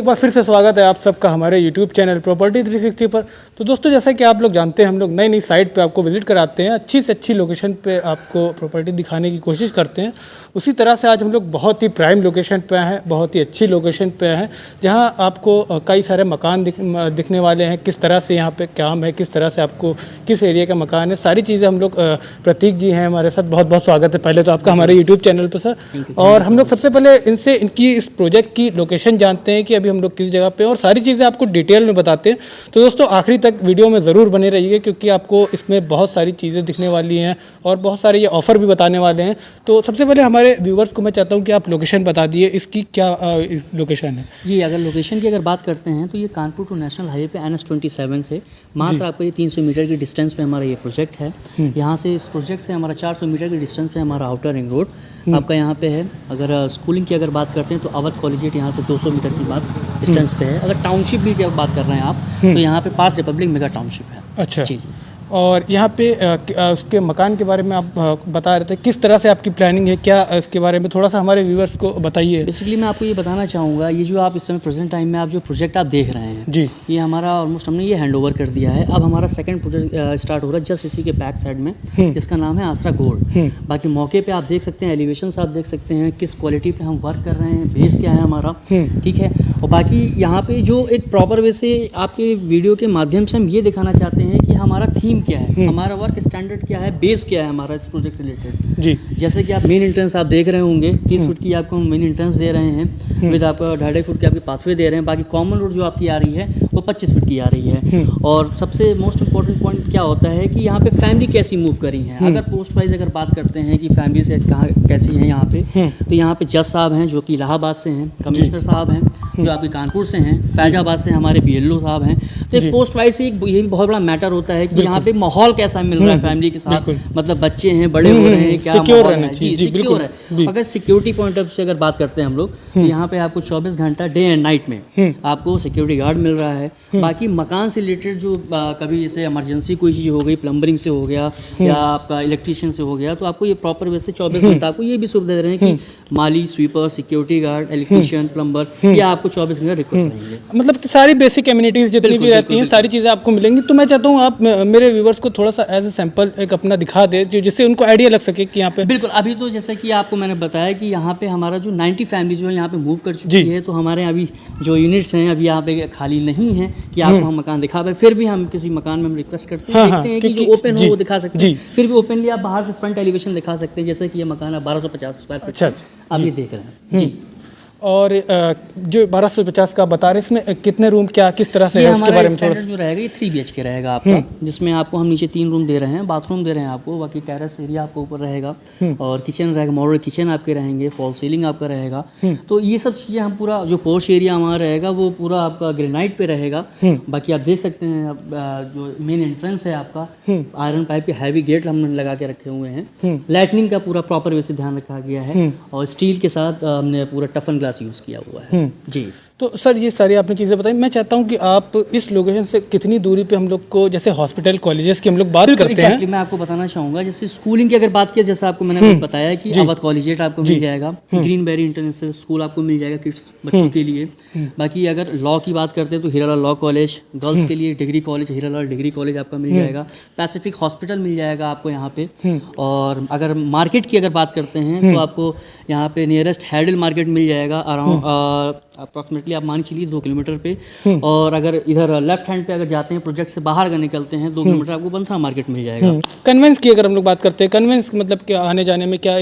बार फिर से स्वागत है आप सबका हमारे YouTube चैनल प्रॉपर्टी 360 पर। तो दोस्तों, जैसा कि आप लोग जानते हैं, हम लोग नई नई साइट पे आपको विजिट कराते हैं, अच्छी से अच्छी लोकेशन पे आपको प्रॉपर्टी दिखाने की कोशिश करते हैं। उसी तरह से आज हम लोग बहुत ही प्राइम लोकेशन पे हैं, बहुत ही अच्छी लोकेशन पे हैं, जहां आपको कई सारे मकान दिखने वाले हैं। किस तरह से यहाँ पे काम है, किस तरह से आपको किस एरिया का मकान है, सारी चीज़ें हम लोग प्रतीक जी हैं हमारे साथ। बहुत बहुत स्वागत है पहले तो आपका हमारे यूट्यूब चैनल पर सर। और हम लोग सबसे पहले इनसे इनकी इस प्रोजेक्ट की लोकेशन जानते हैं कि अभी हम लोग किस जगह पे, और सारी चीज़ें आपको डिटेल में बताते हैं। तो दोस्तों, आखिरी तक वीडियो में ज़रूर बने रहिए, क्योंकि आपको इसमें बहुत सारी चीज़ें दिखने वाली हैं और बहुत सारे ये ऑफ़र भी बताने वाले हैं। तो सबसे पहले हमारे व्यूवर्स को मैं चाहता हूँ कि आप लोकेशन बता दिए, इसकी क्या लोकेशन है जी। अगर लोकेशन की अगर बात करते हैं तो ये कानपुर टू नेशनल हाईवे पे NH27 से मात्र आपको ये 300 मीटर की डिस्टेंस पे हमारा ये प्रोजेक्ट है। यहाँ से इस प्रोजेक्ट से हमारा 400 मीटर की डिस्टेंस पे हमारा आउटर रिंग रोड आपका यहाँ पे है। अगर स्कूलिंग की अगर बात करते हैं तो अवध कॉलेजिएट यहाँ से 200 मीटर की बात डिस्टेंस पे है। अगर टाउनशिप भी की बात कर रहे हैं आप तो यहाँ पे पार्क रिपब्लिक मेगा टाउनशिप है। अच्छा जी। और यहाँ पे उसके मकान के बारे में आप बता रहे थे, किस तरह से आपकी प्लानिंग है, क्या इसके बारे में थोड़ा सा हमारे व्यूवर्स को बताइए। बेसिकली मैं आपको ये बताना चाहूँगा, ये जो आप इस समय प्रेजेंट टाइम में आप जो प्रोजेक्ट आप देख रहे हैं जी, ये हमारा ऑलमोस्ट हमने ये हैंडओवर कर दिया है। अब हमारा सेकंड प्रोजेक्ट स्टार्ट हो रहा है जस्ट इसी के बैक साइड में, जिसका नाम है आसरा गोल्ड। बाकी मौके पे आप देख सकते हैं, एलिवेशंस आप देख सकते हैं, किस क्वालिटी पे हम वर्क कर रहे हैं, बेस क्या है हमारा, ठीक है। और बाकी यहाँ पे जो एक प्रॉपर वे से आपके वीडियो के माध्यम से हम ये दिखाना चाहते हैं कि हमारा थीम क्या है, हमारा वर्क स्टैंडर्ड क्या है, बेस क्या है हमारा इस प्रोजेक्ट से रिलेटेड जी। जैसे कि आप मेन एंट्रेंस आप देख रहे होंगे, 30 फुट की आपको हम मेन एंट्रेंस दे रहे हैं, विद आपका 2.5 फुट की आपकी पाथवे दे रहे हैं। बाकी कॉमन रोड जो आपकी आ रही है वो 25 फुट की आ रही है। और सबसे मोस्ट इंपॉर्टेंट पॉइंट क्या होता है कि यहाँ पे फैमिली कैसी मूव करी है। अगर पोस्ट वाइज अगर बात करते हैं कि फैमिली से कहाँ कैसी है यहाँ पे, तो यहाँ पे जज साहब हैं जो कि इलाहाबाद से हैं, कमिश्नर साहब हैं जो आपके कानपुर से हैं, फैजाबाद से हमारे BLO साहब हैं। तो एक पोस्ट वाइज से ये भी बहुत बड़ा मैटर होता है कि यहाँ पे माहौल कैसा मिल रहा है फैमिली के साथ, मतलब बच्चे हैं, बड़े हो रहे हैं, क्या माहौल है जी, सिक्योर है। अगर सिक्योरिटी पॉइंट ऑफ से अगर बात करते हैं हम लोग, तो यहाँ पे आपको 24 घंटा डे एंड नाइट में आपको सिक्योरिटी गार्ड मिल रहा है। बाकी मकान से रिलेटेड जो कभी जैसे इमरजेंसी कोई चीज़ हो गई, प्लम्बरिंग से हो गया या आपका इलेक्ट्रीशियन से हो गया, तो आपको ये प्रॉपर वे से 24 घंटा आपको ये भी सुविधा दे रहे हैं कि माली, sweeper, security guard, electrician, plumber, ये आपको 24 घंटा रिक्रूट करेंगे। मतलब कि सारी बेसिक एमिनिटीज़ जितनी भी रहती हैं, सारी चीज़ें आपको मिलेंगी। तो मैं चाहता हूँ आप मेरे व्यूवर्स को थोड़ा सा एज ए सैंपल एक अपना दिखा दे, जिससे उनको आइडिया लग सके कि यहाँ पे। बिल्कुल, अभी तो जैसे कि आपको मैंने बताया कि यहाँ पे हमारा जो 90 फैमिली जो है यहाँ पे मूव कर चुकी है। तो हमारे अभी जो यूनिट्स हैं अभी यहाँ पे खाली नहीं है कि आपको हम मकान दिखा पाए। फिर भी हम किसी मकान में हम रिक्वेस्ट करते हैं, देखते हैं कि जो ओपन हो वो दिखा सकते हैं। फिर भी ओपनली आप बाहर से फ्रंट एलिवेशन दिखा सकते हैं, जैसे कि ये मकान है 1250 स्क्वायर फीट। अच्छा, आप ये देख रहे हैं जी। और जो 1250 का बता रहे हैं, इसमें कितने रूम, क्या किस तरह से है, उसके बारे में थोड़ा सा। जो रहेगा ये 3 BHK रहेगा आपका, जिसमें आपको हम नीचे 3 रूम दे रहे हैं, बाथरूम दे रहे हैं आपको, बाकी टेरेस एरिया आपको ऊपर रहेगा, और किचन रहेगा, मॉडल किचन आपके रहेंगे, फॉल सीलिंग आपका रहेगा। तो ये सब चीज़ें हम पूरा जो पोर्च एरिया हमारा रहेगा वो पूरा आपका ग्रेनाइट पे रहेगा। बाकी आप देख सकते हैं जो मेन एंट्रेंस है आपका, आयरन पाइप के हैवी गेट हमने लगा के रखे हुए हैं। लाइटनिंग का पूरा प्रॉपर वे से ध्यान रखा गया है, और स्टील के साथ हमने पूरा टफन यूज़ किया हुआ है जी। तो सर, ये सारी आपने चीज़ें बताई। मैं चाहता हूँ कि आप इस लोकेशन से कितनी दूरी पे हम लोग को, जैसे हॉस्पिटल, कॉलेजेस की हम लोग बात करते हैं, मैं आपको बताना चाहूँगा। जैसे स्कूलिंग की अगर बात की, जैसे आपको मैंने बताया कि अवध कॉलेजिएट आपको मिल जाएगा, ग्रीनबेरी इंटरनेशनल स्कूल आपको मिल जाएगा किड्स बच्चों के लिए। बाकी अगर लॉ की बात करते हैं तो हीरालाल लॉ कॉलेज, गर्ल्स के लिए degree college, Hiralal degree college आपका मिल जाएगा, पैसिफिक हॉस्पिटल मिल जाएगा आपको यहाँ पे। और अगर मार्केट की अगर बात करते हैं तो आपको यहाँ पे नियरेस्ट हैडल मार्केट मिल जाएगा, अराउंड अप्रॉक्सीमेटली आप मान चलिए 2 किलोमीटर पे। और अगर इधर लेफ्ट हैंड पे अगर जाते हैं, प्रोजेक्ट से बाहर अगर निकलते हैं 2 किलोमीटर आपको बंसरा मार्केट मिल जाएगा। कन्वेंस की अगर हम लोग बात करते हैं, कन्वेंस मतलब क्या, आने जाने में क्या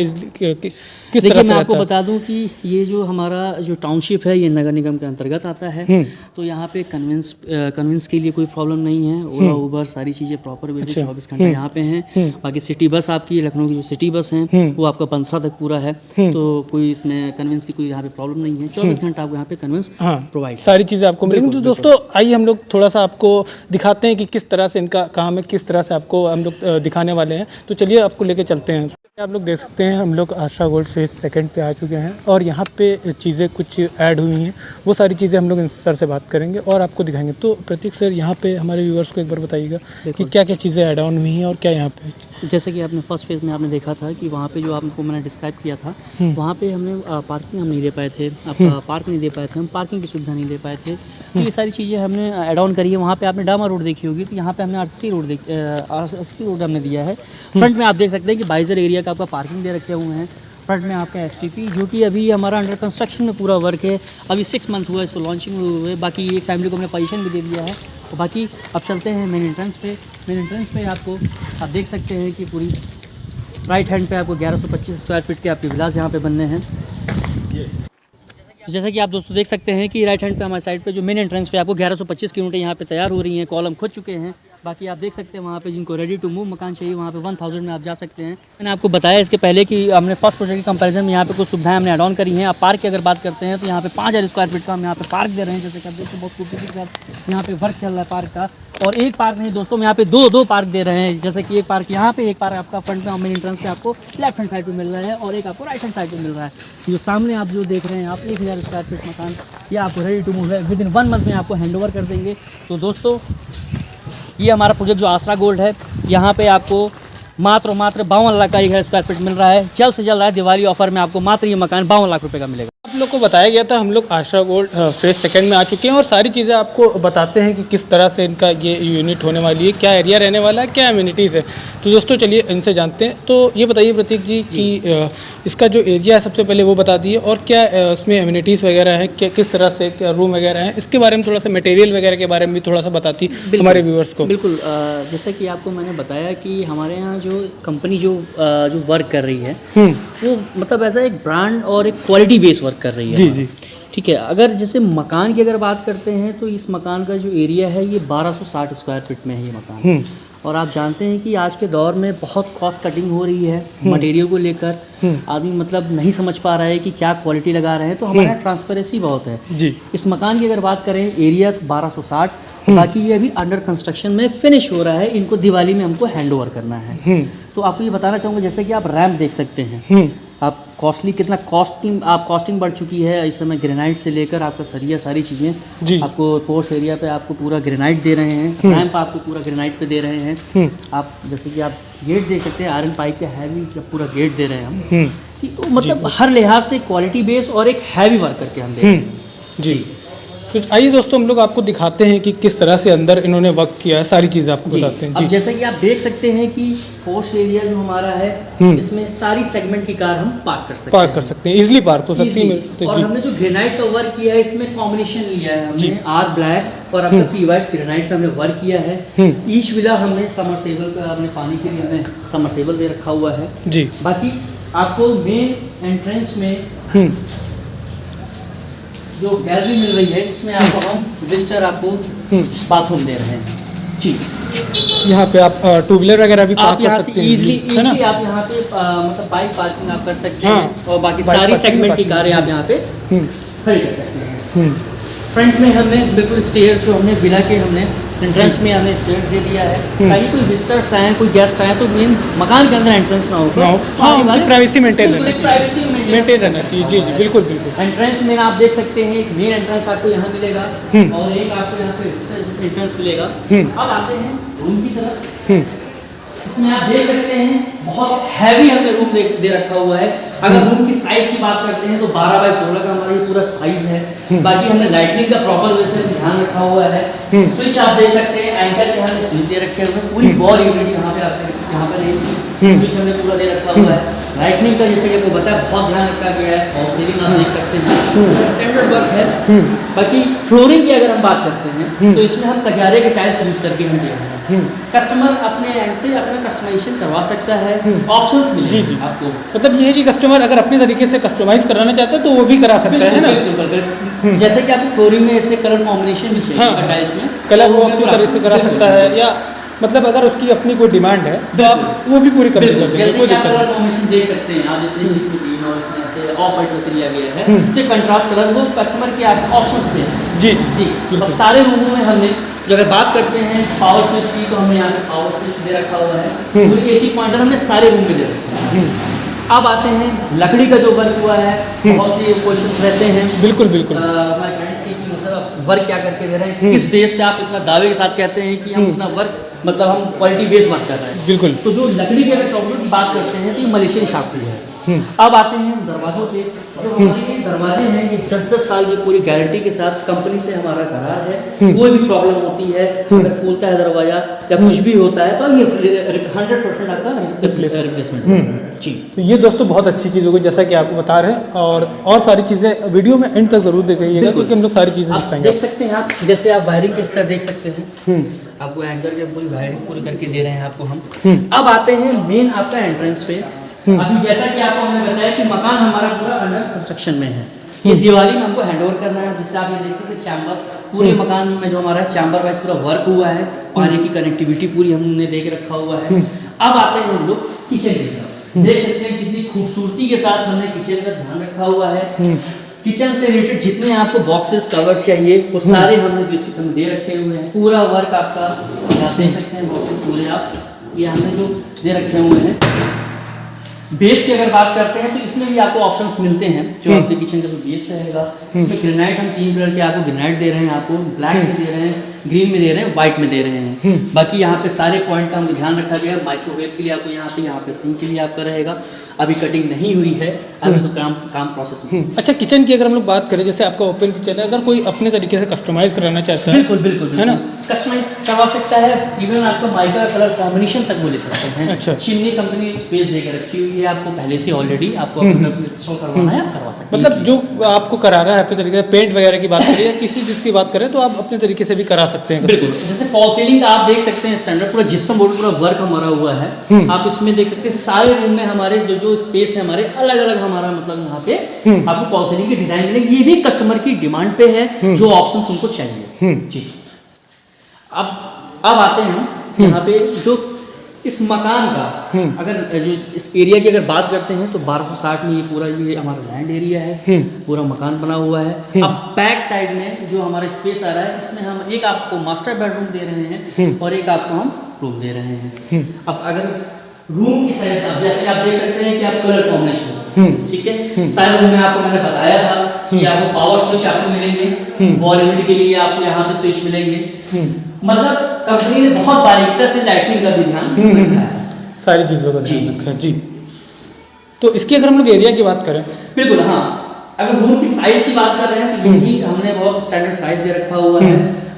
किस तरह से? मैं आपको बता दूं कि ये जो हमारा जो टाउनशिप है ये नगर निगम के अंतर्गत आता है। तो यहाँ पे कन्वेंस के लिए कोई प्रॉब्लम नहीं है। ओला, उबर, सारी चीज़ें प्रॉपर वे से 24 घंटे यहाँ पे हैं। बाकी सिटी बस आपकी, लखनऊ की जो सिटी बस हैं वो आपका बंसरा तक पूरा है, तो कोई इसमें कन्वेंस की कोई यहाँ पे प्रॉब्लम नहीं है। 24 घंटा आपको यहाँ पे कन्वेंस प्रोवाइड, सारी चीज़ें आपको मिलेंगी। तो दोस्तों, आइए हम लोग थोड़ा सा आपको दिखाते हैं कि किस तरह से इनका काम है, किस तरह से आपको हम लोग दिखाने वाले हैं। तो चलिए आपको लेके चलते हैं। आप लोग देख सकते हैं, हम लोग आसरा गोल्ड फेज सेकंड पे आ चुके हैं, और यहाँ पे चीज़ें कुछ ऐड हुई हैं, वो सारी चीज़ें हम लोग इन सर से बात करेंगे और आपको दिखाएंगे। तो प्रतीक सर, यहाँ पे हमारे व्यूअर्स को एक बार बताइएगा कि क्या क्या चीज़ें ऐड ऑन हुई हैं और क्या यहाँ पे जैसे कि आपने फर्स्ट फेज़ में आपने देखा था कि वहाँ पे जो आपको मैंने डिस्क्राइब किया था, वहाँ पे हमने पार्किंग हम नहीं दे पाए थे, आपका पार्क नहीं दे पाए थे, हम पार्किंग की सुविधा नहीं दे पाए थे। तो ये सारी चीज़ें हमने ऐड ऑन करी है। वहाँ पे आपने डामा रोड देखी होगी, तो यहाँ पे हमने आरसीसी रोड हमने दिया है। फ्रंट में आप देख सकते हैं कि बाइजर एरिया का आपका पार्किंग दे रखे हुए हैं। फ्रंट में आपका एसटीपी जो कि अभी हमारा अंडर कंस्ट्रक्शन में पूरा वर्क है, अभी 6 मंथ हुआ है इसको लॉन्चिंग हुए हुए। बाकी एक फैमिली को हमने पोजीशन भी दे दिया है। तो बाकी अब चलते हैं मेन एंट्रेंस पे। मेन एंट्रेंस पे आपको आप देख सकते हैं कि पूरी राइट हैंड पे आपको 1125 स्क्वायर फीट के आपके विलास यहाँ पे बनने हैं। जैसा कि आप दोस्तों देख सकते हैं कि राइट हैंड पे हमारे साइड पे जो मेन एंट्रेंस पे आपको 1125 यूनिटें यहाँ पे तैयार हो रही हैं, कॉलम खुद चुके हैं। बाकी आप देख सकते हैं वहाँ पे जिनको रेडी टू मूव मकान चाहिए वहाँ पे 1000 में आप जा सकते हैं। मैंने आपको बताया इसके पहले कि हमने फर्स्ट प्रोजेक्ट के कंपैरिजन में यहाँ पे कुछ सुविधाएं हमने ऐड ऑन करी हैं। आप पार्क की अगर बात करते हैं तो यहाँ पे 5000 स्क्वायर फीट का हम यहाँ पे पार्क दे रहे हैं। जैसे कि आप देखिए बहुत खूबसूरती के साथ यहाँ पे वर्क चल रहा है पार्क का। और एक पार्क नहीं दोस्तों, हम यहाँ पे दो पार्क दे रहे हैं। जैसे कि एक पार्क यहाँ पे, एक पार्क आपका फ्रंट में मेन एंट्रेंस पे आपको लेफ्ट हैंड साइड पे मिल रहा है और एक आपको राइट हैंड साइड पे मिल रहा है। जो सामने आप जो देख रहे हैं आप 1000 स्क्वायर फीट मकान, ये आपको रेडी टू मूव है। विदिन 1 मंथ में आपको हैंड ओवर कर देंगे। तो दोस्तों ये हमारा प्रोजेक्ट जो आसरा गोल्ड है, यहाँ पे आपको मात्र 52 लाख का 1000 स्क्वायर फीट मिल रहा है। जल्द से जल्द दिवाली ऑफर में आपको मात्र ये मकान 52 लाख रुपए का मिलेगा। आप लोग को बताया गया था, हम लोग आसरा गोल्ड फेज सेकंड में आ चुके हैं और सारी चीज़ें आपको बताते हैं कि किस तरह से इनका ये यूनिट होने वाली है, क्या एरिया रहने वाला है, क्या एमिनिटीज़ है। तो दोस्तों चलिए इनसे जानते हैं। तो ये बताइए प्रतीक जी कि इसका जो एरिया है सबसे पहले वो बता दिए, और क्या इसमें एमिनिटीज़ वगैरह है, क्या किस तरह से क्या रूम वगैरह है, इसके बारे में थोड़ा सा मटेरियल वगैरह के बारे में भी थोड़ा सा बताती हमारे व्यूअर्स को। बिल्कुल, जैसा कि आपको मैंने बताया कि हमारे यहाँ जो कंपनी जो वर्क कर रही है वो मतलब ऐसा एक ब्रांड और एक क्वालिटी बेस वर्क कर रही है। जी जी ठीक है। अगर जैसे मकान की अगर बात करते हैं तो इस मकान का जो एरिया है ये 1260 स्क्वायर फीट में है ये मकान। और आप जानते हैं कि आज के दौर में बहुत कॉस्ट कटिंग हो रही है मटेरियल को लेकर। आदमी मतलब नहीं समझ पा रहा है कि क्या क्वालिटी लगा रहे हैं, तो हमारे यहाँ ट्रांसपेरेंसी बहुत है जी। इस मकान की अगर बात करें, एरिया 1260, बाकी ये अभी अंडर कंस्ट्रक्शन में फिनिश हो रहा है। इनको दिवाली में हमको हैंड ओवर करना है। तो आपको ये बताना चाहूँगा, जैसे कि आप रैम्प देख सकते हैं, आप कॉस्टली कितना कॉस्टिंग बढ़ चुकी है इस समय। ग्रेनाइट से लेकर आपका सरिया सारी चीज़ें आपको पोर्श एरिया पे आपको पूरा ग्रेनाइट दे रहे हैं। रैम्प आपको पूरा ग्रेनाइट पे दे रहे हैं। आप जैसे कि आप गेट देख सकते हैं, आयरन पाइप के हैवी पूरा गेट दे रहे हैं हम। तो मतलब हर लिहाज से क्वालिटी बेस और एक हैवी वर्क करके हम दे रहे हैं जी। तो आइए दोस्तों हम लोग आपको दिखाते हैं कि किस तरह से अंदर इन्होंने वर्क किया है, सारी चीज़ें आपको बताते हैं जी। अब जैसा कि आप देख सकते हैं कि पोर्श एरिया जो हमारा है इसमें सारी सेगमेंट की कार हम पार्क कर सकते हैं, इजीली पार्क हो सकती है। और हमने जो ग्रेनाइट का वर्क किया है इसमें कॉम्बिनेशन लिया है हमने आर ब्लैक और आपका पी वाइट ग्रेनाइट पे हमने वर्क किया है। ईच विला हमने समरसेबल का अपने पानी के लिए हमने समरसेबल दे रखा हुआ है जी। बाकी आपको मेन एंट्रेंस में जो गैलरी मिल रही है इसमें आपको हम विजिटर आपको बाथरूम दे रहे हैं जी। यहाँ पे आप टू व्हीलर वगैरह भी आप यहाँ से इजीली आप यहाँ पे मतलब बाइक पार्किंग आप कर सकते हैं और बाकी सारी सेगमेंट की कारें आप यहाँ पे खड़ी कर सकते हैं। फ्रंट में हमने बिल्कुल स्टेयर्स जो हमने विला के हमने एंट्रेंस में हमने स्टेयर्स दे दिया है ताकि कोई विजिटर्स आए, कोई गेस्ट आए तो मेन मकान के अंदर एंट्रेंस ना हो, प्राइवेसी मेंटेन रहना चाहिए। जी जी बिल्कुल बिल्कुल। एंट्रेंस में आप देख सकते हैं एक मेन एंट्रेंस आपको यहाँ मिलेगा और एक आपको यहाँ पे एंट्रेंस मिलेगा। अब आते हैं रूम की तरफ। इसमें आप देख सकते हैं बहुत हैवी हमने रूम दे रखा हुआ है। अगर रूम की साइज की बात करते हैं तो 12 बाई 16 का हमारा ये पूरा साइज है। बाकी हमने लाइटनिंग का प्रॉपर वैसे ध्यान रखा हुआ है। स्विच आप देख सकते हैं, एंकर के हमने स्विच दे रखे हैं। पूरी वॉल यूनिट यहाँ पे रहेगी, स्विच हमने पूरा दे रखा हुआ है। लाइटनिंग का जैसे कि आपको बताया बहुत ध्यान रखा गया है। फॉल सीलिंग आप देख सकते हैं, स्टैंडर्ड वर्क है। बाकी फ्लोरिंग की अगर हम बात करते हैं तो इसमें हम कजारे के टाइल्स यूज करके हम दिए हैं। कस्टमर अपने एंड से अपना कस्टमाइजेशन करवा सकता है, ऑप्शंस मिलेंगे आपको। मतलब ये है कि कस्टमर अगर अपने तरीके से कस्टमाइज कराना चाहता है तो वो भी करा सकता है ना। बिल्कुल, जैसे कि आपको फ्लोरिंग में ऐसे कलर कॉम्बिनेशन भी चाहिए टाइल्स में, कलर वो अपनी तरह से करा सकता है, या मतलब अगर उसकी अपनी कोई डिमांड है तो आप वो भी पूरी कर देंगे। जैसे कि आप कलर कॉम्बिनेशन देख सकते हैं, आप जैसे इसमें ग्रीन और इसमें ऐसे ऑफ वाइट जैसे लिया गया है, तो कंट्रास्ट कलर वो कस्टमर के आप ऑप्शंस पे है। जी जी। और सारे रूमों में हमने जो अगर बात करते हैं पावर स्विच की तो हमने यहाँ पे पावर स्विच दे रखा हुआ है। पूरी एसी पॉइंटर हमने सारे रूम में दे रखे हैं। अब आते हैं लकड़ी का जो वर्क हुआ है, बहुत से क्वेश्चंस रहते हैं। बिल्कुल बिल्कुल। हमारे क्लाइंट्स के कि मतलब वर्क क्या करके दे रहे हैं, किस बेस पे आप इतना दावे के साथ कहते हैं कि हम इतना वर्क मतलब हम क्वालिटी बेस्ड बात कर रहे हैं। बिल्कुल। तो जो लकड़ी की अगर चौखट की बात करते हैं तो ये मलेशियन शार्पनर है। अब आते हैं दरवाजों पे। जो हमारे ये दरवाजे हैं ये 10-10 साल की पूरी गारंटी के साथ कंपनी से हमारा करार है। कोई भी प्रॉब्लम होती है, अगर फूलता है दरवाजा या कुछ भी होता है तो ये 100% आपका रिप्लेसमेंट जी। तो ये दोस्तों बहुत अच्छी चीज़ होगी जैसा कि आपको बता रहे हैं, और सारी चीज़ें वीडियो में एंड तक जरूर देखिएगा क्योंकि हम लोग सारी चीज़ें आप दिखाएंगे। देख सकते हैं, आप जैसे आप वायरिंग के स्तर देख सकते हैं, आपको एंकर के पूरी वायरिंग पूरी करके दे रहे हैं आपको हम। अब आते हैं मेन आपका एंट्रेंस पे। अभी जैसा कि आपको हमने बताया कि मकान हमारा पूरा अंडर कंस्ट्रक्शन में है। ये दिवाली में हमको हैंडओवर करना है, जिससे आप ये देख सकते हैं चैम्बर पूरे मकान में जो हमारा चैम्बर वाइज पूरा वर्क हुआ है, पानी की कनेक्टिविटी पूरी हमने देख रखा हुआ है। अब आते हैं हम लोग किचन की तरफ। देख सकते हैं कितनी खूबसूरती के साथ हमने किचन का ध्यान रखा हुआ है। किचन से रिलेटेड जितने आपको बॉक्सेस कवर चाहिए वो सारे हमने बेसिक हम दे रखे हुए हैं। पूरा वर्क आपका आप देख सकते हैं, बॉक्सेस पूरे आप ये हमने जो दे रखे हुए हैं। बेस की अगर बात करते हैं तो इसमें भी आपको ऑप्शंस मिलते हैं। जो आपके किचन का जो बेस रहेगा, इसमें ग्रेनाइट हम 3 कलर के आपको ग्रेनाइट दे रहे हैं, आपको ब्लैक में दे रहे हैं, ग्रीन में दे रहे हैं, व्हाइट में दे रहे हैं। बाकी यहाँ पे सारे पॉइंट का हम ध्यान रखा गया है। माइक्रोवेव के लिए आपको यहाँ पे सिंक के लिए आपका रहेगा। अभी कटिंग नहीं हुई है, अभी तो काम प्रोसेस में। अच्छा, किचन की अगर हम लोग बात करें, जैसे आपका ओपन किचन है, अगर कोई अपने तरीके से कस्टमाइज कराना चाहता है, बिल्कुल है ना, कस्टमाइज करवा सकता है। इवन आपको माइका कलर कॉम्बिनेशन तक वो ले सकते हैं। अच्छा। चिमनी कंपनी स्पेस देकर रखी हुई है आपको पहले से ऑलरेडी, आपको इंस्टॉल करवाना है आप करवा सकते हैं। मतलब जो आपको करा रहा है अपने तरीके से, पेंट वगैरह की बात करें या किसी चीज़ की बात करें तो आप अपने तरीके से भी करा सकते हैं। बिल्कुल, जैसे फॉल सीलिंग का आप देख सकते हैं, स्टैंडर्ड पूरा जिप्सम बोर्ड पूरा वर्क हमारा हुआ है। आप इसमें देख सकते हैं सारे रूम में हमारे जो स्पेस है हमारे अलग अलग हमारा मतलब यहाँ पे आपको फॉल सीलिंग के डिजाइन मिलेंगे। ये भी कस्टमर की डिमांड पे है, जो ऑप्शन उनको चाहिए जी। अब आते हैं यहाँ पे जो इस मकान का अगर जो इस एरिया की अगर बात करते हैं तो 1260 में ये हमारा लैंड एरिया है, पूरा मकान बना हुआ है। अब बैक साइड में जो हमारा स्पेस आ रहा है, इसमें हम एक आपको मास्टर बेडरूम दे रहे हैं और एक आपको हम रूम दे रहे हैं। अब अगर रूम की साइज जैसे आप देख सकते हैं कि आप कलर कॉम्बिनेशन, ठीक है, सारे रूम में आपको मैंने बताया था कि आपको पावर स्विच आपको मिलेंगे, वॉल यूनिट के लिए आपको यहाँ पे स्विच मिलेंगे। मतलब कंपनी ने बहुत बारीकता से लाइटिंग का भी ध्यान रखा है, सारी चीज़ों का ध्यान रखा है जी। तो इसकी अगर हम लोग एरिया की बात करें, बिल्कुल हाँ, अगर रूम की साइज की बात कर रहे हैं तो ये भी हमने बहुत स्टैंडर्ड साइज दे रखा हुआ है,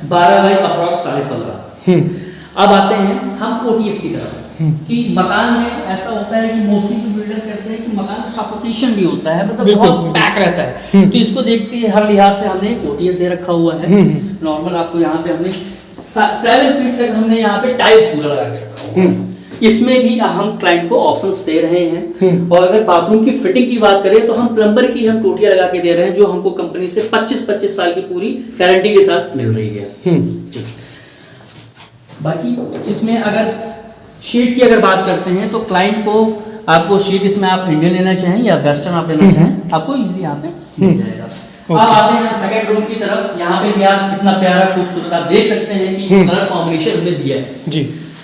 12 बाई अप्रॉक्स 15.5। अब आते हैं हम ओटीएस की तरफ कि मकान में ऐसा होता है कि मोस्टली जो बिल्डर कहते हैं कि मकान में सफोकेशन भी होता है, मतलब बहुत पैक रहता है। तो इसको देखते हैं हर लिहाज से हमने ओटीएस दे रखा हुआ है। नॉर्मल आपको यहाँ पे हमने 7 फीट तक हमने यहाँ पे टाइल्स पूरा लगा के रखा हुआ है। इसमें भी हम क्लाइंट को ऑप्शंस दे रहे हैं। और अगर बाथरूम की फिटिंग की बात करें तो हम प्लम्बर की हम टोटियां लगा के दे रहे हैं, जो हमको कंपनी से 25 साल की पूरी गारंटी के साथ मिल रही है। बाकी इसमें अगर शीट की अगर बात करते हैं तो क्लाइंट को आपको शीट इसमें आप इंडियन लेना चाहें या वेस्टर्न आप लेना चाहें, आपको इजीली यहाँ पे मिल जाएगा। अब आते हैं सेकंड रूम की तरफ। यहाँ पे भी आप कितना प्यारा खूबसूरत आप देख सकते हैं कि कलर कॉम्बिनेशन हमने दिया है जी।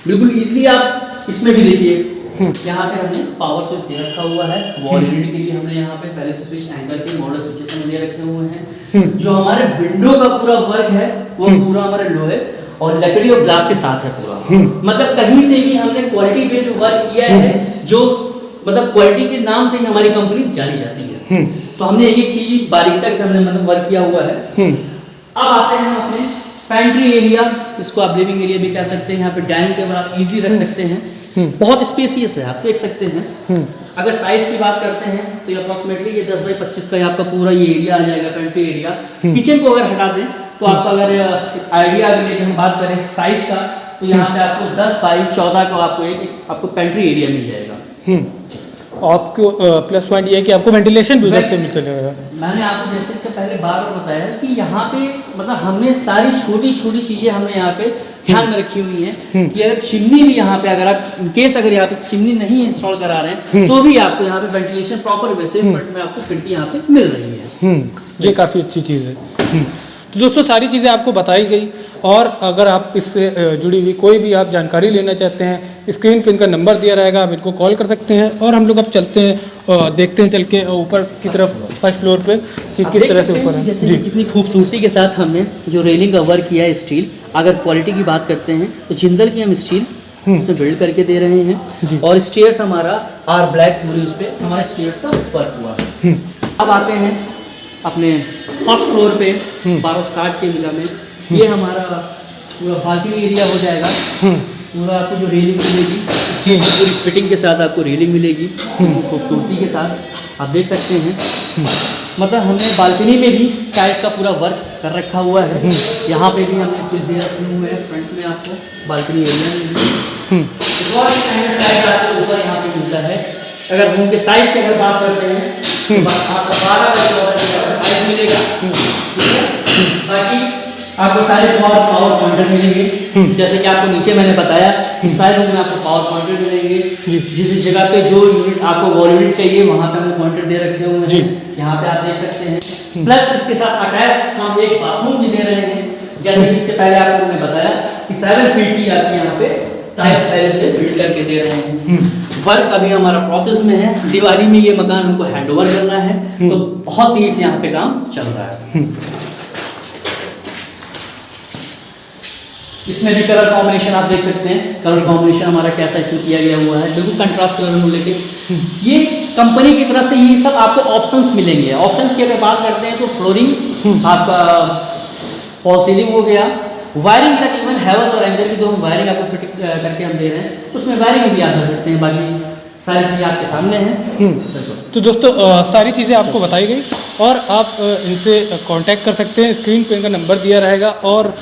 बिल्कुल इजीली आप इसमें भी देखिए, यहाँ पे हमने पावर स्विच दे रखा हुआ है। वॉल यूनिट के लिए हमने यहाँ पे पहले से स्विच एंगल के मॉडल स्विचेस हमने दे रखे हुए हैं। जो हमारे विंडो का पूरा वर्क है वो पूरा हमारे लोहे और लकड़ी और ग्लास के साथ है पूरा। मतलब कहीं से भी हमने क्वालिटी पे जो वर्क किया है, जो मतलब क्वालिटी के नाम से ही हमारी कंपनी जानी जाती है। तो हमने एक चीज बारीकता से हमने मतलब वर्क किया हुआ है। अब आते हैं अपने पेंट्री एरिया, इसको आप लिविंग एरिया भी कह सकते हैं। यहाँ पे डाइनिंग टेबल आप इजीली रख सकते हैं, बहुत स्पेसियस है, आप देख सकते हैं। अगर साइज की बात करते हैं तो ये अप्रोक्सीमेटली ये 10 बाई 25 का आपका पूरा ये एरिया आ जाएगा, पेंट्री एरिया। किचन को अगर हटा दें तो आपका अगर आइडिया अगर लेके हम बात करें साइज का, तो यहाँ पे आपको 10 बाई 14 का आपको पेंट्री एरिया मिल जाएगा। आपको प्लस पॉइंट ये है कि आपको वेंटिलेशन भी उधर से मिल चलेगा। मैंने आपको जैसे इससे पहले बार बताया कि यहाँ पे मतलब हमने सारी छोटी छोटी चीज़ें हमने यहाँ पे ध्यान में रखी हुई हैं कि अगर चिमनी भी यहाँ पे अगर आप केस अगर यहाँ पे चिमनी नहीं इंस्टॉल करा रहे हैं तो भी आपको यहाँ पे वेंटिलेशन प्रॉपर वे से फ्रंट में आपको खिड़की यहाँ पे मिल रही है। ये काफ़ी अच्छी चीज़ है। तो दोस्तों सारी चीज़ें आपको बताई गई, और अगर आप इससे जुड़ी हुई कोई भी आप जानकारी लेना चाहते हैं, स्क्रीन पे इनका नंबर दिया रहेगा, आप इनको कॉल कर सकते हैं। और हम लोग अब चलते हैं, देखते हैं चल के ऊपर की तरफ, फर्स्ट फ्लोर पे कि किस तरह से ऊपर है जैसे जी। कितनी खूबसूरती के साथ हमने जो रेलिंग का वर्क किया है स्टील, अगर क्वालिटी की बात करते हैं तो जिंदल की हम स्टील इसमें बिल्ड करके दे रहे हैं और स्टेयर्स हमारा आर ब्लैक पूरी उस पर हमारे स्टेयर्स का वर्क हुआ है। अब आते हैं अपने फर्स्ट फ्लोर पे 1260 के मिला में, ये हमारा पूरा बालकनी एरिया हो जाएगा। पूरा आपको जो रेलिंग मिलेगी स्टील की पूरी फिटिंग के साथ आपको रेलिंग मिलेगी खूबसूरती के साथ, आप देख सकते हैं। मतलब हमने बालकनी में भी टाइल्स का पूरा वर्क कर रखा हुआ है। यहाँ पे भी हमने स्विच दे रखे हुए हैं फ्रंट में आपको बालकनी एरिया में भी। साइज आपको ऊपर यहाँ पे मिलता है। अगर रूम के साइज की अगर बात करते हैं तो आपको 12 साइज मिलेगा। बाकी आपको सारे पावर पॉइंटर मिलेंगे। जैसे कि आपको नीचे मैंने बताया कि सारे रूम में आपको पावर पॉइंटर मिलेंगे। जिस जगह पे जो यूनिट आपको वॉल यूनिट चाहिए वहाँ पे हमने पॉइंटर दे रखे हुए हैं, यहाँ पे आप देख सकते हैं। प्लस इसके साथ अटैच हम एक बाथरूम भी दे रहे हैं। जैसे कि इसके पहले आपको मैंने बताया कि 7 फीट की आपके यहाँ पे टाइल्स पहले से बिल्ड करके दे रहे हैं। वर्क अभी हमारा प्रोसेस में है। दिवाली में ये मकान हमको हैंडओवर करना है, तो बहुत तेज यहाँ पे काम चल रहा है। इसमें भी कलर कॉम्बिनेशन आप देख सकते हैं। कलर कॉम्बिनेशन हमारा कैसा इसमें किया गया हुआ है, बिल्कुल कंट्रास्ट कलर में लेके। ये कंपनी की तरफ से ये सब आपको ऑप्शंस मिलेंगे। ऑप्शंस की अगर बात करते हैं तो फ्लोरिंग आपका, फॉल सीलिंग हो गया, वायरिंग तक इवन हैवल्स और एंजल की जो हम वायरिंग आपको फिट करके हम दे रहे हैं उसमें वायरिंग भी आप जा सकते हैं। बाकी सारी चीज़ें आपके सामने हैं। तो दोस्तों सारी चीज़ें आपको बताई गई और आप इनसे कांटेक्ट कर सकते हैं। स्क्रीन पे इनका नंबर दिया रहेगा और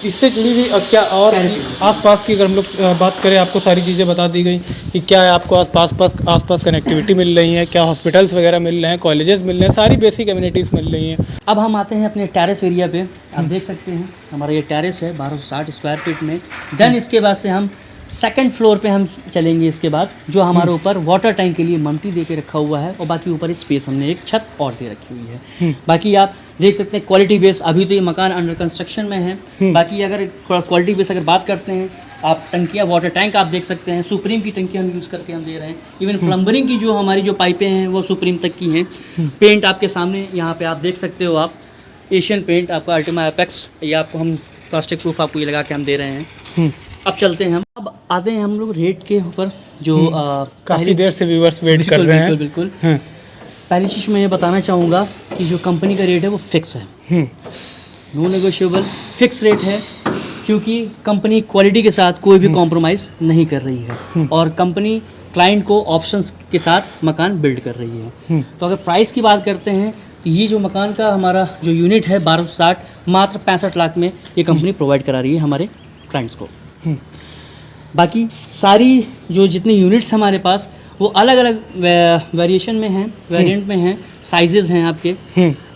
इससे जुड़ी हुई क्या और आसपास की अगर हम लोग बात करें, आपको सारी चीज़ें बता दी गई कि क्या है आपको आसपास कनेक्टिविटी मिल रही है, क्या हॉस्पिटल्स वगैरह मिल रहे हैं, कॉलेजेस मिल रहे हैं, सारी बेसिक एमिनिटीज़ मिल रही हैं। अब हम आते हैं अपने टेरेस एरिया पे। आप देख सकते हैं हमारा ये टेरेस है 1260 स्क्वायर फीट में। देन इसके बाद से हम सेकंड फ्लोर पे हम चलेंगे। इसके बाद जो हमारे ऊपर वाटर टैंक के लिए मल्टी दे के रखा हुआ है और बाकी ऊपर स्पेस हमने एक छत और दे रखी हुई है। बाकी आप देख सकते हैं क्वालिटी बेस, अभी तो ये मकान अंडर कंस्ट्रक्शन में है। बाकी अगर थोड़ा क्वालिटी बेस अगर बात करते हैं, आप टंकियाँ वाटर टैंक आप देख सकते हैं, सुप्रीम की टंकियाँ हम यूज़ करके हम दे रहे हैं। इवन प्लम्बरिंग की जो हमारी जो पाइपें हैं वो सुप्रीम तक की हैं। पेंट आपके सामने यहाँ पे आप देख सकते हो, आप एशियन पेंट आपका अल्टीमा एपेक्स, ये आपको हम प्लास्टिक प्रूफ आपको ये लगा के हम दे रहे हैं। अब चलते हैं, अब आते हैं हम लोग रेट के ऊपर जो काफ़ी देर से व्यूअर्स वेट कर रहे हैं। बिल्कुल। पहली चीज़ मैं ये बताना चाहूँगा कि जो कंपनी का रेट है वो फिक्स है, नो नेगोशिएबल, फिक्स रेट है। क्योंकि कंपनी क्वालिटी के साथ कोई भी कॉम्प्रोमाइज़ नहीं कर रही है और कंपनी क्लाइंट को ऑप्शंस के साथ मकान बिल्ड कर रही है। तो अगर प्राइस की बात करते हैं तो ये जो मकान का हमारा जो यूनिट है 1260 मात्र 65 लाख में ये कंपनी प्रोवाइड करा रही है हमारे क्लाइंट्स को। बाकी सारी जो जितने यूनिट्स हमारे पास वो अलग अलग वेरिएशन में हैं, वेरिएंट में हैं, साइजेज़ हैं आपके।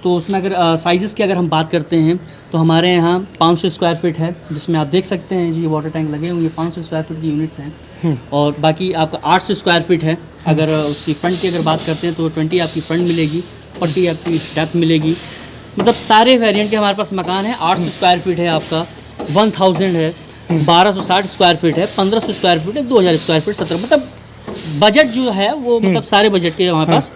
तो उसमें अगर साइजेज़ की अगर हम बात करते हैं तो हमारे यहाँ 500 स्क्वायर फीट है, जिसमें आप देख सकते हैं जी वाटर टैंक लगे हुए, 500 स्क्वायर फीट की यूनिट्स हैं। और बाकी आपका 800 स्क्वायर फीट है। अगर उसकी फ्रंट की अगर बात करते हैं तो 20 आपकी फ्रंट मिलेगी, 40 आपकी डेप्थ मिलेगी। मतलब सारे वेरिएंट के हमारे पास मकान है। 800 स्क्वायर फीट है आपका, 1000 है, 1260 स्क्वायर फीट है, 1500 स्क्वायर फीट है, 2000 स्क्वायर फीट, 17। मतलब बजट जो है वो मतलब सारे बजट के हमारे पास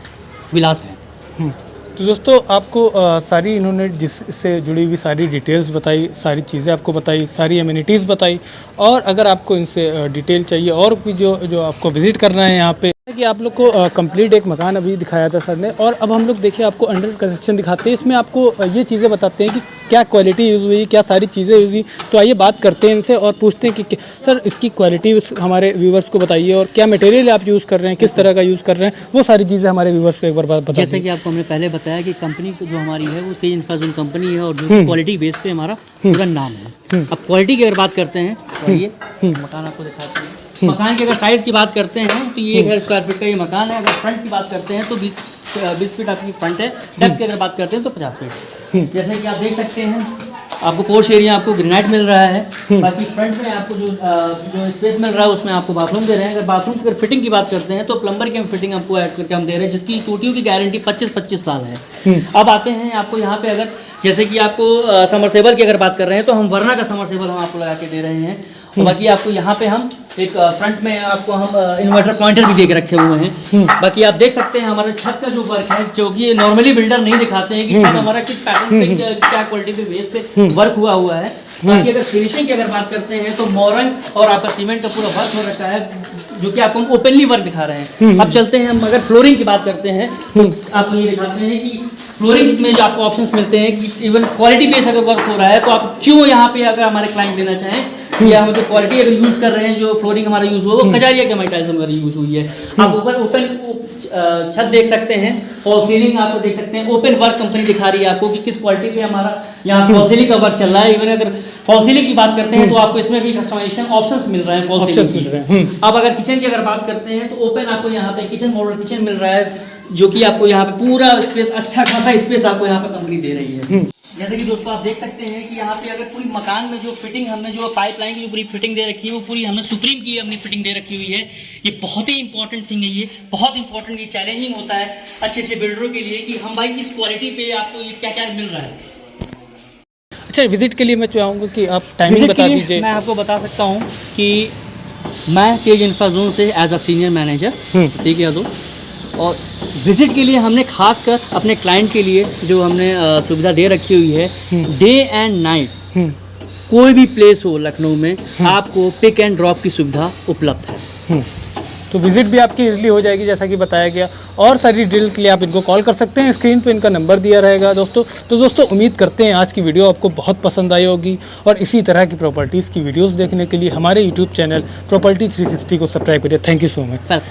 विलास है। तो दोस्तों आपको सारी इन्होंने जिससे जुड़ी हुई सारी डिटेल्स बताई, सारी चीज़ें आपको बताई, सारी एमिनिटीज़ बताई। और अगर आपको इनसे डिटेल चाहिए और भी जो आपको विज़िट करना है यहाँ पे, कि आप लोग को कंप्लीट एक मकान अभी दिखाया था सर ने, और अब हम लोग देखिए आपको अंडर कंस्ट्रक्शन दिखाते हैं। इसमें आपको ये चीज़ें बताते हैं कि क्या क्वालिटी यूज़ हुई, क्या सारी चीज़ें यूज़ हुई। तो आइए बात करते हैं इनसे और पूछते हैं कि सर इसकी क्वालिटी हमारे व्यूवर्स को बताइए और क्या मटेरियल आप यूज़ कर रहे हैं, किस तरह का यूज़ कर रहे हैं, वो सारी चीज़ें हमारे व्यूवर्स को एक बार बताइए। जैसे कि आपको हमने पहले बताया कि कंपनी जो हमारी है वो तेज इंफ्रास्ट्रक्चर कंपनी है और जो क्वालिटी बेस पे हमारा पूरा नाम है। अब क्वालिटी की अगर बात करते हैं तो ये मकान आपको दिखाते हैं। मकान की अगर साइज़ की बात करते हैं तो ये 1000 स्क्वायर फीट का ये मकान है। अगर फ्रंट की बात करते हैं तो 20 फीट आपकी फ्रंट है। डेप्थ की अगर बात करते हैं तो 50 फीट। जैसे कि आप देख सकते हैं आपको पोर्च एरिया आपको ग्रेनाइट मिल रहा है। बाकी फ्रंट में आपको जो स्पेस मिल रहा है उसमें आपको बाथरूम दे रहे हैं। अगर बाथरूम की अगर फिटिंग की बात करते हैं तो प्लम्बर की हम फिटिंग आपको ऐड करके हम दे रहे हैं, जिसकी टूटियों की गारंटी 25-25 साल है। अब आते हैं आपको यहाँ पे, अगर जैसे कि आपको समरसेबल की अगर बात कर रहे हैं तो हम वर्ना का समरसेबल हम आपको लगा के दे रहे हैं। और बाकी आपको यहाँ पे हम एक फ्रंट में आपको हम इन्वर्टर पॉइंटर भी दे के रखे हुए हैं। बाकी आप देख सकते हैं हमारे छत का जो वर्क है, जो कि नॉर्मली बिल्डर नहीं दिखाते हैं कि छत हमारा किस पैटर्न पे क्या क्वालिटी पे बेस पे वर्क हुआ है। बाकी अगर फिनिशिंग की अगर बात करते हैं तो मोरंग और आपका सीमेंट का पूरा वर्क हो रखा है, जो कि आपको हम ओपनली वर्क दिखा रहे हैं। अब चलते हैं हम अगर फ्लोरिंग की बात करते हैं तो आपको ये दिखाते हैं कि फ्लोरिंग में जो आपको ऑप्शंस मिलते हैं कि इवन क्वालिटी बेस अगर वर्क हो रहा है तो आप क्यों यहाँ पे अगर हमारे क्लाइंट लेना चाहें या हम जो क्वालिटी अगर यूज़ कर रहे हैं, जो फ्लोरिंग हमारा यूज़ हुआ वो कजारिया के हमारी टाइल्स हमारी यूज़ हुई है। आप ऊपर ओपन छत देख सकते हैं, फॉल सीलिंग आपको देख सकते हैं, ओपन वर्क कंपनी दिखा रही है आपको कि किस क्वालिटी पे हमारा यहाँ फॉल सीलिंग का वर्क चल रहा है। इवन अगर फॉल सीलिंग की बात करते हैं तो आपको इसमें भी कस्टमाइजेशन ऑप्शंस मिल रहे हैं फॉल सीलिंग मिल रहे हैं। अब अगर किचन की अगर बात करते हैं तो ओपन आपको यहाँ पे किचन मॉडल किचन मिल रहा है, जो कि आपको यहाँ पे पूरा स्पेस, अच्छा खासा स्पेस आपको यहाँ पे कंपनी दे रही है। जैसे कि दोस्तों आप देख सकते हैं कि यहाँ पे अगर पूरी मकान में जो फिटिंग हमने जो पाइपलाइन की जो पूरी फिटिंग दे रखी है वो पूरी हमने सुप्रीम की अपनी फिटिंग दे रखी हुई है। ये बहुत ही इंपॉर्टेंट थिंग है, ये बहुत इंपॉर्टेंट, ये चैलेंजिंग होता है अच्छे अच्छे बिल्डरों के लिए कि हम भाई इस क्वालिटी पे आपको ये क्या क्या मिल रहा है। अच्छा, विजिट के लिए मैं चाहूँगा कि आप टाइमिंग बता दीजिए। मैं आपको बता सकता हूँ कि मैं तेज इंफ्रा जोन से एज अ सीनियर मैनेजर ठीक है तो, और विजिट के लिए हमने खासकर अपने क्लाइंट के लिए जो हमने सुविधा दे रखी हुई है, डे एंड नाइट कोई भी प्लेस हो लखनऊ में आपको पिक एंड ड्रॉप की सुविधा उपलब्ध है। तो विजिट भी आपकी इजीली हो जाएगी जैसा कि बताया गया। और सारी डिटेल के लिए आप इनको कॉल कर सकते हैं, स्क्रीन पे इनका नंबर दिया रहेगा दोस्तों। तो दोस्तों उम्मीद करते हैं आज की वीडियो आपको बहुत पसंद आई होगी और इसी तरह की प्रॉपर्टीज़ की वीडियोस देखने के लिए हमारे यूट्यूब चैनल प्रॉपर्टी 360 को सब्सक्राइब करिए। Thank you so much.